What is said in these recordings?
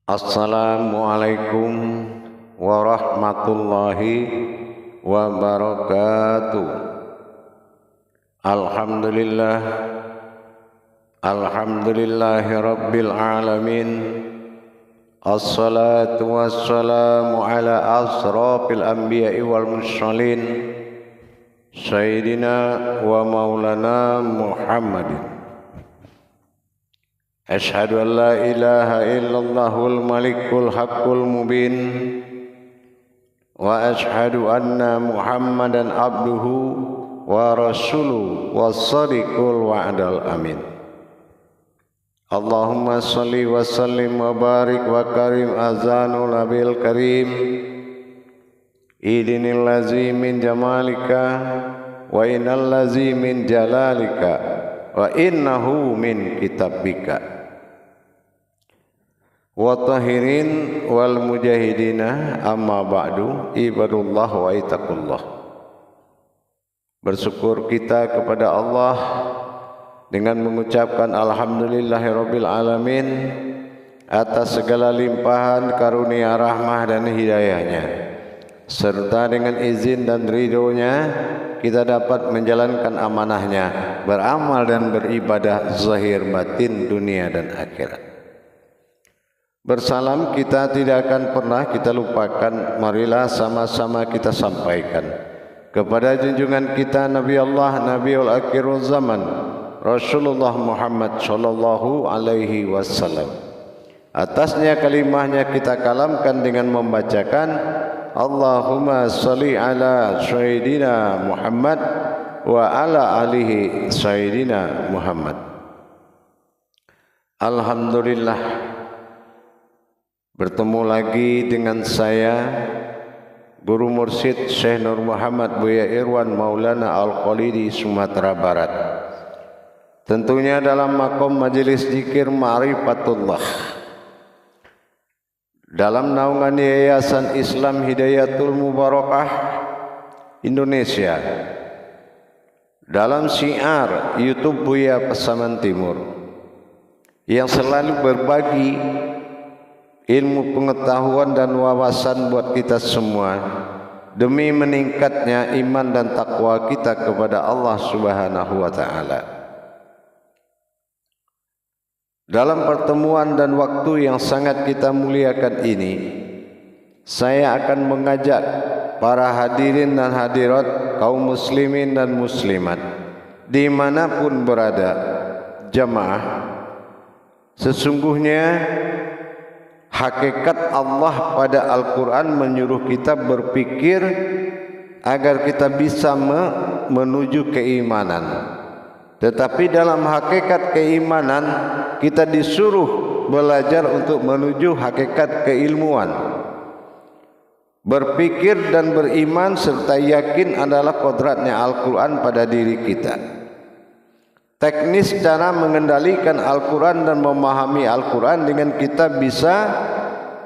Assalamualaikum warahmatullahi wabarakatuh. Alhamdulillahi rabbil alamin. Assalatu wassalamu ala asrafil anbiya'i wal mursalin Sayyidina wa maulana Muhammadin. Asyhadu an la ilaha illallahul malikul haqqul mubin wa asyhadu anna Muhammadan abduhu wa rasuluhu was-sadiqul wa'dal amin. Allahumma salli wa sallim wa barik wa karim azanul nabil karim idinil lazi min jamalika wa innal lazi min jalalika wa innahu min kitabika wa tahirin wal mujahidina amma ba'du ibadullah wa itaqullah. Bersyukur kita kepada Allah dengan mengucapkan alhamdulillahirabbil alamin atas segala limpahan karunia rahmah dan hidayahnya, serta dengan izin dan ridhonya kita dapat menjalankan amanahnya, beramal dan beribadah zahir batin dunia dan akhirat. Bersalam kita tidak akan pernah kita lupakan, marilah sama-sama kita sampaikan kepada junjungan kita Nabi Allah, Nabiul Akhirul Zaman, Rasulullah Muhammad sallallahu alaihi wasallam. Atasnya kalimahnya kita kalamkan dengan membacakan Allahumma salli ala Sayyidina Muhammad wa ala alihi Sayyidina Muhammad. Alhamdulillah, bertemu lagi dengan saya Guru Mursyid Syekh Nur Muhammad Buya Irwan Maulana Al-Khalidi Sumatera Barat. Tentunya dalam makom majelis zikir Ma'rifatullah, dalam naungan Yayasan Islam Hidayatul Mubarakah Indonesia, dalam syiar YouTube Buya Pasaman Timur yang selalu berbagi ilmu pengetahuan dan wawasan buat kita semua demi meningkatnya iman dan takwa kita kepada Allah Subhanahu wa taala. Dalam pertemuan dan waktu yang sangat kita muliakan ini, saya akan mengajak para hadirin dan hadirat, kaum muslimin dan muslimat dimanapun berada, jamaah, sesungguhnya hakikat Allah pada Al-Quran menyuruh kita berpikir agar kita bisa menuju keimanan. Tetapi dalam hakikat keimanan kita disuruh belajar untuk menuju hakikat keilmuan. Berpikir dan beriman serta yakin adalah kodratnya Al-Quran pada diri kita. Teknis cara mengendalikan Al-Quran dan memahami Al-Quran dengan kita bisa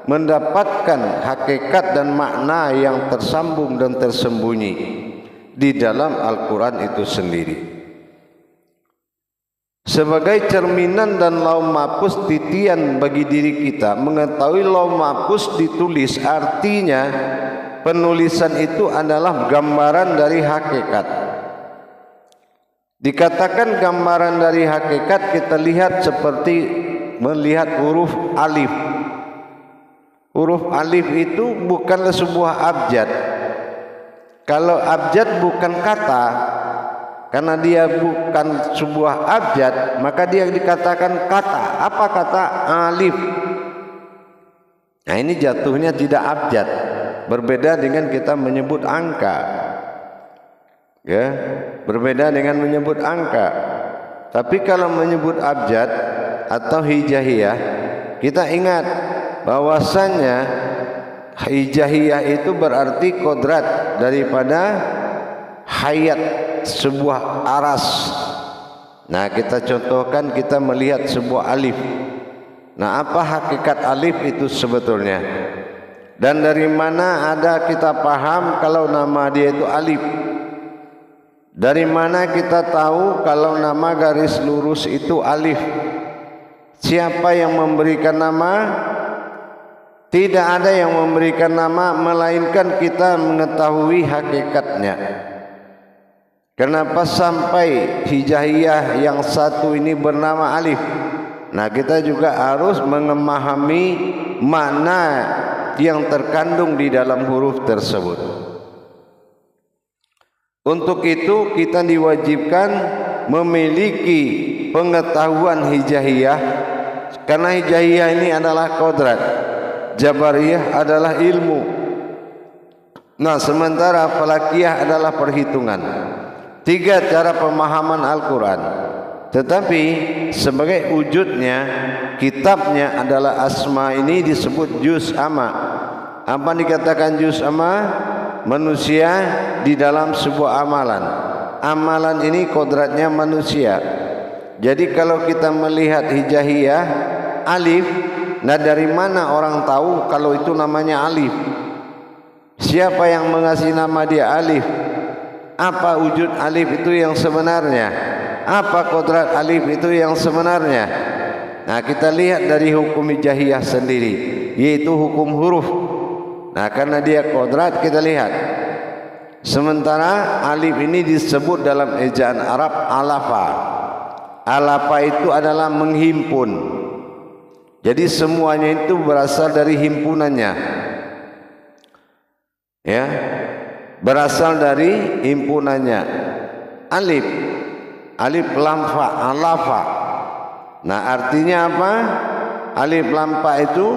mendapatkan hakikat dan makna yang tersambung dan tersembunyi di dalam Al-Quran itu sendiri. Sebagai cerminan dan lauh mahfuz titian bagi diri kita, mengetahui lauh mahfuz ditulis artinya penulisan itu adalah gambaran dari hakikat. Dikatakan gambaran dari hakikat, kita lihat seperti melihat huruf alif. Huruf alif itu bukanlah sebuah abjad. Kalau abjad bukan kata, karena dia bukan sebuah abjad, maka dia dikatakan kata. Apa kata? Alif. Nah, ini jatuhnya tidak abjad. Berbeda dengan kita menyebut angka. Ya, berbeda dengan menyebut angka. Tapi kalau menyebut abjad atau hijaiyah, kita ingat bahwasannya hijaiyah itu berarti kodrat daripada hayat sebuah aras. Nah, kita contohkan, kita melihat sebuah alif. Nah, apa hakikat alif itu sebetulnya? Dan dari mana ada kita paham kalau nama dia itu alif? Dari mana kita tahu kalau nama garis lurus itu alif? Siapa yang memberikan nama? Tidak ada yang memberikan nama melainkan kita mengetahui hakikatnya. Kenapa sampai hijaiyah yang satu ini bernama alif? Nah, kita juga harus memahami makna yang terkandung di dalam huruf tersebut. Untuk itu kita diwajibkan memiliki pengetahuan hijaiyah, karena hijaiyah ini adalah kodrat, jabariyah adalah ilmu. Nah, sementara falakiyah adalah perhitungan. 3 cara pemahaman Al-Quran. Tetapi sebagai wujudnya, kitabnya adalah asma ini disebut juz amma. Apa dikatakan juz amma? Manusia di dalam sebuah amalan. Amalan ini kodratnya manusia. Jadi kalau kita melihat hijaiyah alif, nah dari mana orang tahu kalau itu namanya alif? Siapa yang mengasih nama dia alif? Apa wujud alif itu yang sebenarnya? Apa kodrat alif itu yang sebenarnya? Nah, kita lihat dari hukum hijaiyah sendiri, yaitu hukum huruf. Nah, karena dia kodrat, kita lihat. Sementara alif ini disebut dalam ejaan Arab alafa. Alafa itu adalah menghimpun. Jadi semuanya itu berasal dari himpunannya. Ya, berasal dari himpunannya. Alif, alif lam fa, alafa. Nah, artinya apa? Alif lam fa itu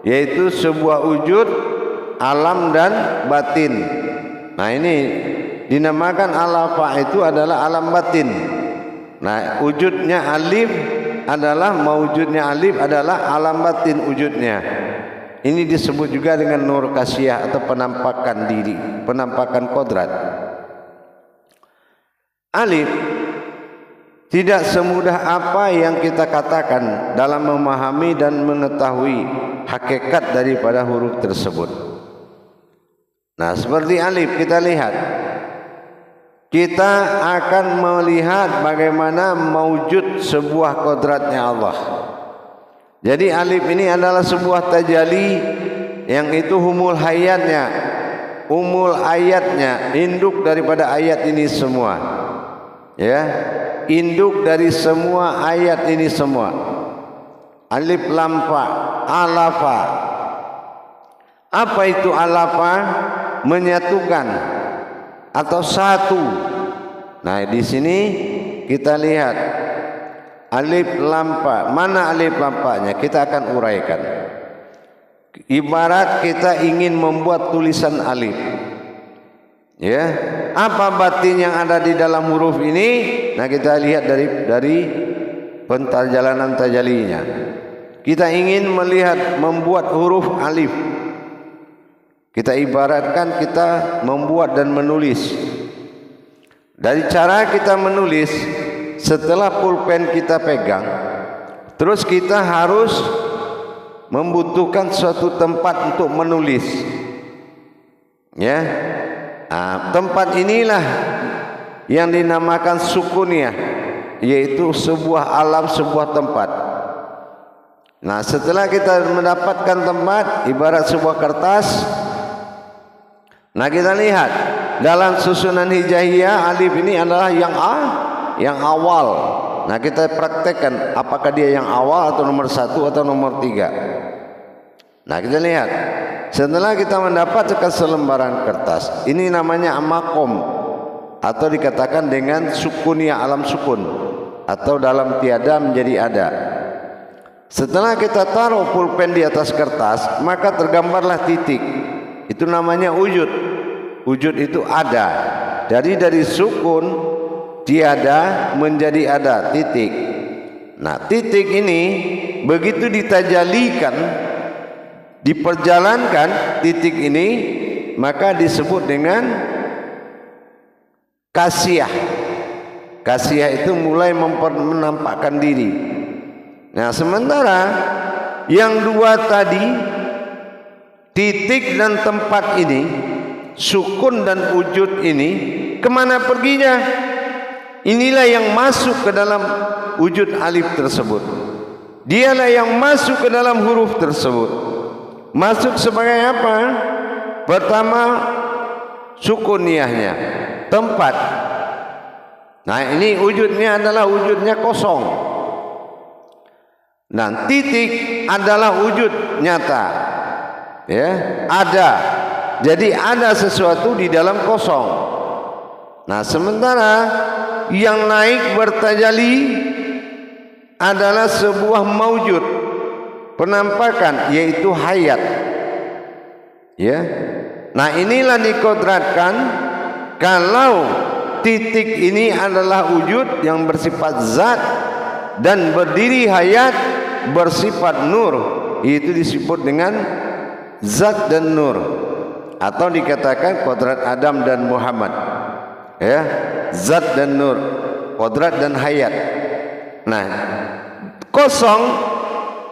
yaitu sebuah wujud alam dan batin. Nah, ini dinamakan alafa, itu adalah alam batin. Nah, wujudnya alif adalah mawujudnya alif adalah alam batin wujudnya. Ini disebut juga dengan nur kasiyah atau penampakan diri, penampakan kodrat. Alif tidak semudah apa yang kita katakan dalam memahami dan mengetahui hakikat daripada huruf tersebut. Nah, seperti alif kita lihat, kita akan melihat bagaimana mewujud sebuah kodratnya Allah. Jadi alif ini adalah sebuah tajalli yang itu humul hayatnya, umul ayatnya, induk daripada ayat ini semua. Ya, induk dari semua ayat ini semua. Alif lam fa, alafa. Apa itu alafa? Menyatukan atau satu. Nah, di sini kita lihat alif lam fa. Mana alif lam fa-nya? Kita akan uraikan. Ibarat kita ingin membuat tulisan alif. Ya, apa batin yang ada di dalam huruf ini? Nah, kita lihat dari pentajalanan tajalinya. Kita ingin melihat membuat huruf alif. Kita ibaratkan kita membuat dan menulis. Dari cara kita menulis, setelah pulpen kita pegang, terus kita harus membutuhkan suatu tempat untuk menulis. Ya, nah, tempat inilah yang dinamakan sukuniyah, yaitu sebuah alam, sebuah tempat. Nah, setelah kita mendapatkan tempat, ibarat sebuah kertas. Nah, kita lihat dalam susunan hijaiyah alif ini adalah yang awal. Nah, kita praktekkan apakah dia yang awal atau nomor 1 atau nomor 3. Nah, kita lihat setelah kita mendapatkan selembaran kertas, ini namanya makom atau dikatakan dengan sukuniyah, alam sukun, atau dalam tiada menjadi ada. Setelah kita taruh pulpen di atas kertas, maka tergambarlah titik. Itu namanya wujud. Wujud itu ada. Jadi dari sukun tiada menjadi ada, titik. Nah, titik ini begitu ditajalikan, diperjalankan titik ini, maka disebut dengan kasiyah. Kasiyah itu mulai menampakkan diri. Nah, sementara yang dua tadi, titik dan tempat ini, sukun dan wujud ini, kemana perginya? Inilah yang masuk ke dalam wujud alif tersebut. Dialah yang masuk ke dalam huruf tersebut. Masuk sebagai apa? Pertama, sukuniyahnya, tempat. Nah, ini wujudnya adalah wujudnya kosong. Nah, titik adalah wujud nyata. Ya, ada. Jadi ada sesuatu di dalam kosong. Nah, sementara yang naik bertajalli adalah sebuah maujud, penampakan, yaitu hayat. Ya. Nah, inilah dikodratkan kalau titik ini adalah wujud yang bersifat zat dan berdiri hayat bersifat nur, itu disebut dengan zat dan nur, atau dikatakan kodrat Adam dan Muhammad. Ya, zat dan nur, kodrat dan hayat. Nah, kosong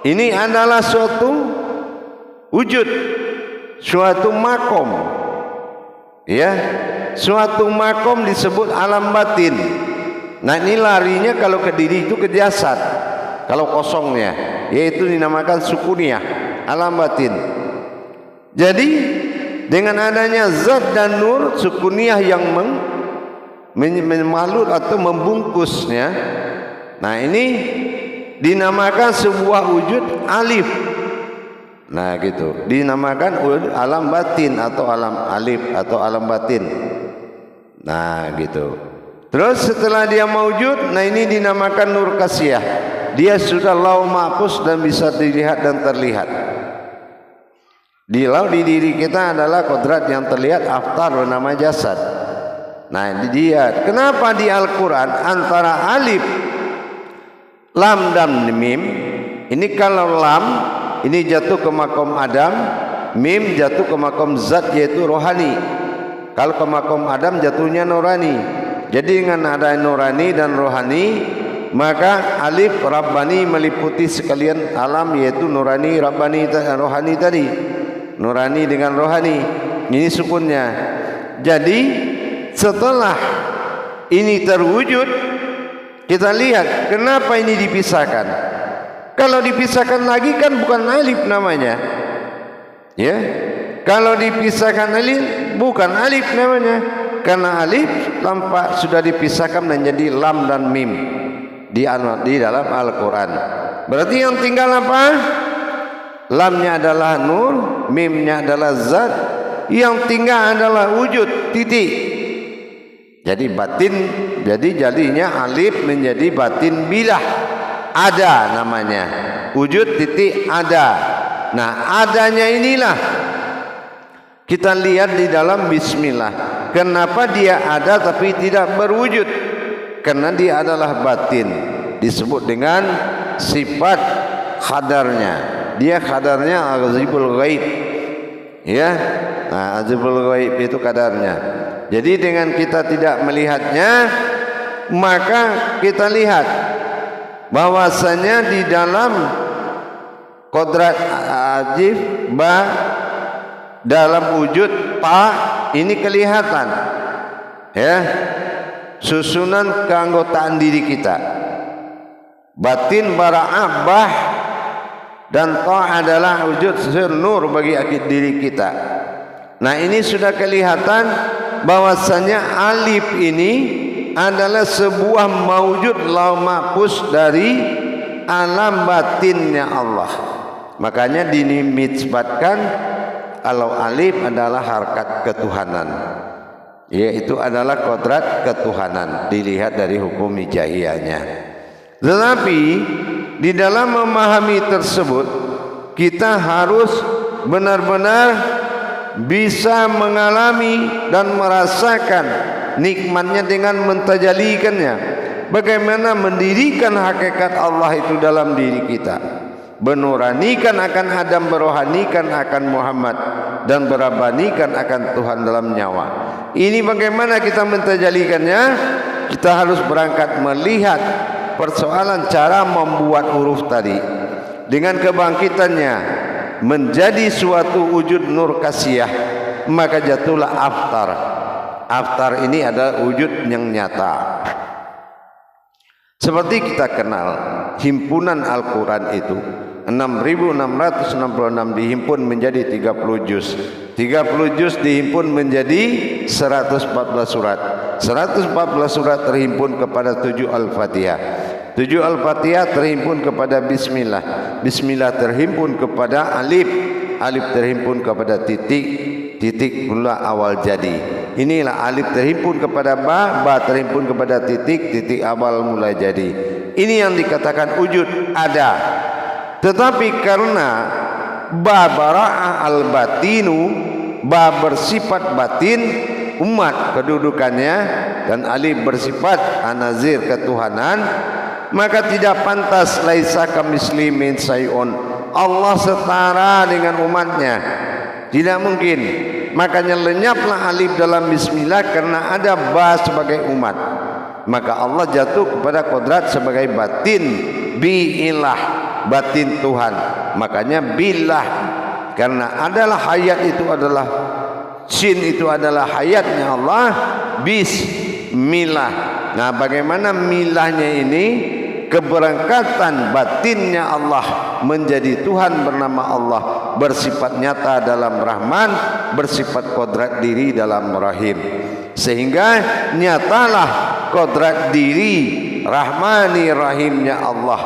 ini adalah suatu wujud, suatu makom. Ya, suatu makom disebut alam batin. Nah, ini larinya kalau ke diri itu ke jasad. Kalau kosongnya, yaitu dinamakan sukuniyah, alam batin. Jadi dengan adanya zat dan nur, sukuniyah yang memalut atau membungkusnya. Nah, ini dinamakan sebuah wujud alif. Nah, gitu. Dinamakan alam batin atau alam alif atau alam batin. Nah, gitu. Terus setelah dia maujud, nah ini dinamakan nur kasiyah. Dia sudah lau mahfuz dan bisa dilihat dan terlihat. Di diri kita adalah kodrat yang terlihat, aftar bernama jasad. Nah, dia kenapa di Al-Quran antara alif, lam dan mim, ini kalau lam ini jatuh ke makom Adam, mim jatuh ke makom zat yaitu rohani. Kalau ke makom Adam jatuhnya nurani. Jadi dengan ada nurani dan rohani, maka alif rabbani meliputi sekalian alam, yaitu nurani, rabbani, rohani tadi. Nurani dengan rohani, ini sukunnya. Jadi setelah ini terwujud, kita lihat kenapa ini dipisahkan. Kalau dipisahkan lagi kan bukan alif namanya. Ya. Kalau dipisahkan alif bukan alif namanya. Karena alif tampak sudah dipisahkan menjadi lam dan mim di dalam Al-Quran. Berarti yang tinggal apa? Lamnya adalah nur, mimnya adalah zat, yang tinggal adalah wujud, titik. Jadi batin, jadi jadinya alif menjadi batin bilah, ada namanya, wujud titik ada. Nah, adanya inilah kita lihat di dalam bismillah. Kenapa dia ada tapi tidak berwujud? Karena dia adalah batin, disebut dengan sifat khadarnya. Dia kadarnya azibul ghaib. Ya. Nah, azibul ghaib itu kadarnya. Jadi dengan kita tidak melihatnya, maka kita lihat bahwasanya di dalam kodrat ajif ba dalam wujud pa ini kelihatan. Ya. Susunan keanggotaan diri kita. Batin bara'ah bah dan ta adalah wujud nur bagi diri kita. Nah, ini sudah kelihatan bahwasanya alif ini adalah sebuah maujud lau mahfuz dari alam batinnya Allah. Makanya dinisbatkan kalau alif adalah harkat ketuhanan, yaitu adalah kodrat ketuhanan, dilihat dari hukum hijaiyahnya. Tetapi di dalam memahami tersebut kita harus benar-benar bisa mengalami dan merasakan nikmatnya dengan mentajalikannya. Bagaimana mendirikan hakikat Allah itu dalam diri kita, menuranikan akan Adam, berohanikan akan Muhammad, dan berabanikan akan Tuhan dalam nyawa. Ini bagaimana kita mentajalikannya? Kita harus berangkat melihat persoalan cara membuat huruf tadi. Dengan kebangkitannya menjadi suatu wujud nur kasiyah, maka jatuhlah aftar. Aftar ini adalah wujud yang nyata. Seperti kita kenal himpunan Al-Quran itu 6.666 dihimpun menjadi 30 juz. 30 juz dihimpun menjadi 114 surat. 114 surat terhimpun kepada 7 Al-Fatihah. 7 Al-Fatihah terhimpun kepada Bismillah. Bismillah terhimpun kepada Alif. Alif terhimpun kepada titik. Titik pula awal jadi. Inilah alif terhimpun kepada ba, ba terhimpun kepada titik, titik awal mulai jadi. Ini yang dikatakan wujud ada. Tetapi karena ba bara'ah al-batinu, ba bersifat batin umat kedudukannya, dan alif bersifat anazir ketuhanan, maka tidak pantas laisa kamisli min sayun, Allah setara dengan umatnya, tidak mungkin. Makanya lenyaplah alif dalam bismillah karena ada ba sebagai umat. Maka Allah jatuh kepada kodrat sebagai batin, biilah, batin Tuhan. Makanya billah, karena adalah hayat itu adalah sin, itu adalah hayatnya Allah. Bismillah. Nah, bagaimana milahnya ini? Keberangkatan batinnya Allah menjadi Tuhan bernama Allah, bersifat nyata dalam Rahman, bersifat kodrat diri dalam Rahim, sehingga nyatalah kodrat diri Rahmani Rahimnya Allah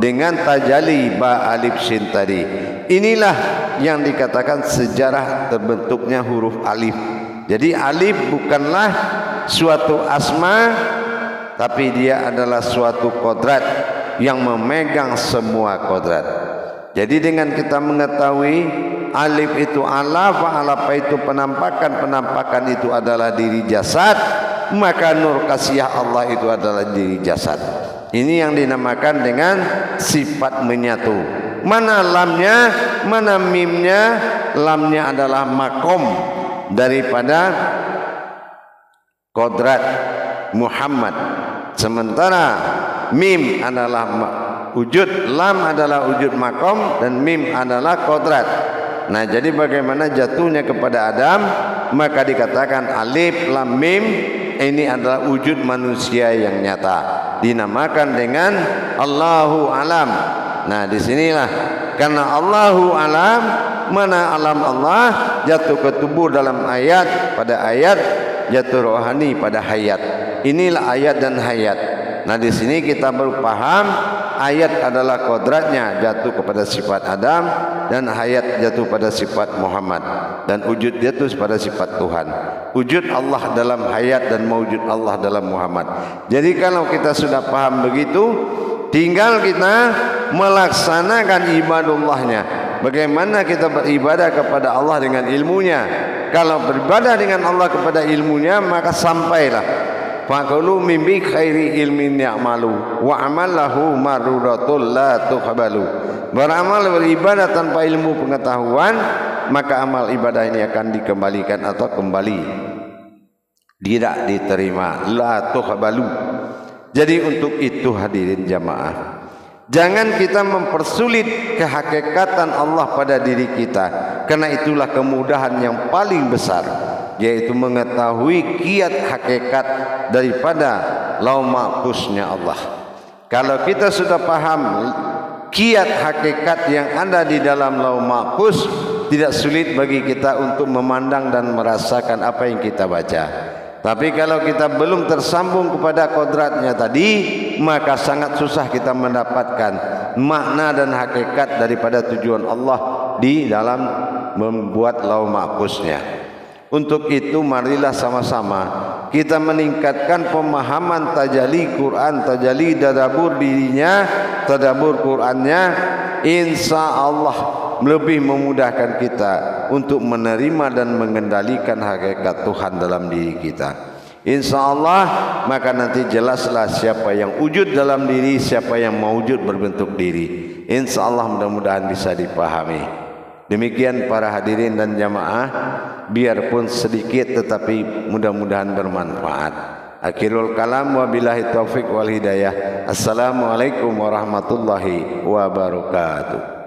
dengan tajali ba alif sin tadi. Inilah yang dikatakan sejarah terbentuknya huruf alif. Jadi alif bukanlah suatu asma, tapi dia adalah suatu kodrat yang memegang semua kodrat. Jadi dengan kita mengetahui alif itu alaf, alaf itu penampakan itu adalah diri jasad, maka nur kasiyah Allah itu adalah diri jasad. Ini yang dinamakan dengan sifat menyatu. Mana lamnya, mana mimnya? Lamnya adalah makom daripada kodrat Muhammad, sementara mim adalah wujud, lam adalah wujud makom, dan mim adalah kodrat. Nah, jadi bagaimana jatuhnya kepada Adam, maka dikatakan alif lam mim ini adalah wujud manusia yang nyata, dinamakan dengan Allahu alam. Nah, disinilah karena Allahu alam, mana alam Allah, jatuh ke tubuh dalam ayat, pada ayat jatuh rohani pada hayat. Inilah ayat dan hayat. Nah, di sini kita baru paham ayat adalah kodratnya jatuh kepada sifat Adam, dan hayat jatuh pada sifat Muhammad, dan wujud jatuh pada sifat Tuhan. Wujud Allah dalam hayat dan mewujud Allah dalam Muhammad. Jadi kalau kita sudah paham begitu, tinggal kita melaksanakan ibadullahnya. Bagaimana kita beribadah kepada Allah dengan ilmunya. Kalau beribadah dengan Allah kepada ilmunya, maka sampailah faqulu mimbi khairi ilmin ya'malu wa amalahu marudatul la tuqbalu. Beramal, beribadah tanpa ilmu pengetahuan, maka amal ibadah ini akan dikembalikan atau kembali tidak diterima, la tuqbalu. Jadi untuk itu hadirin jamaah, jangan kita mempersulit kehakikatan Allah pada diri kita, karena itulah kemudahan yang paling besar, yaitu mengetahui kiat hakikat daripada lauh mahfuznya Allah. Kalau kita sudah paham kiat hakikat yang ada di dalam lauh mahfuz, tidak sulit bagi kita untuk memandang dan merasakan apa yang kita baca. Tapi kalau kita belum tersambung kepada kodratnya tadi, maka sangat susah kita mendapatkan makna dan hakikat daripada tujuan Allah di dalam membuat lauh mahfuznya. Untuk itu marilah sama-sama kita meningkatkan pemahaman tajalli Quran, tajalli tadabbur dirinya, tadabbur Qurannya. Insya Allah lebih memudahkan kita untuk menerima dan mengendalikan hakikat Tuhan dalam diri kita. Insya Allah, maka nanti jelaslah siapa yang wujud dalam diri, siapa yang mewujud berbentuk diri. Insya Allah mudah-mudahan bisa dipahami. Demikian para hadirin dan jamaah, biarpun sedikit tetapi mudah-mudahan bermanfaat. Akhirul kalam, wabillahi taufik wal hidayah. Assalamualaikum warahmatullahi wabarakatuh.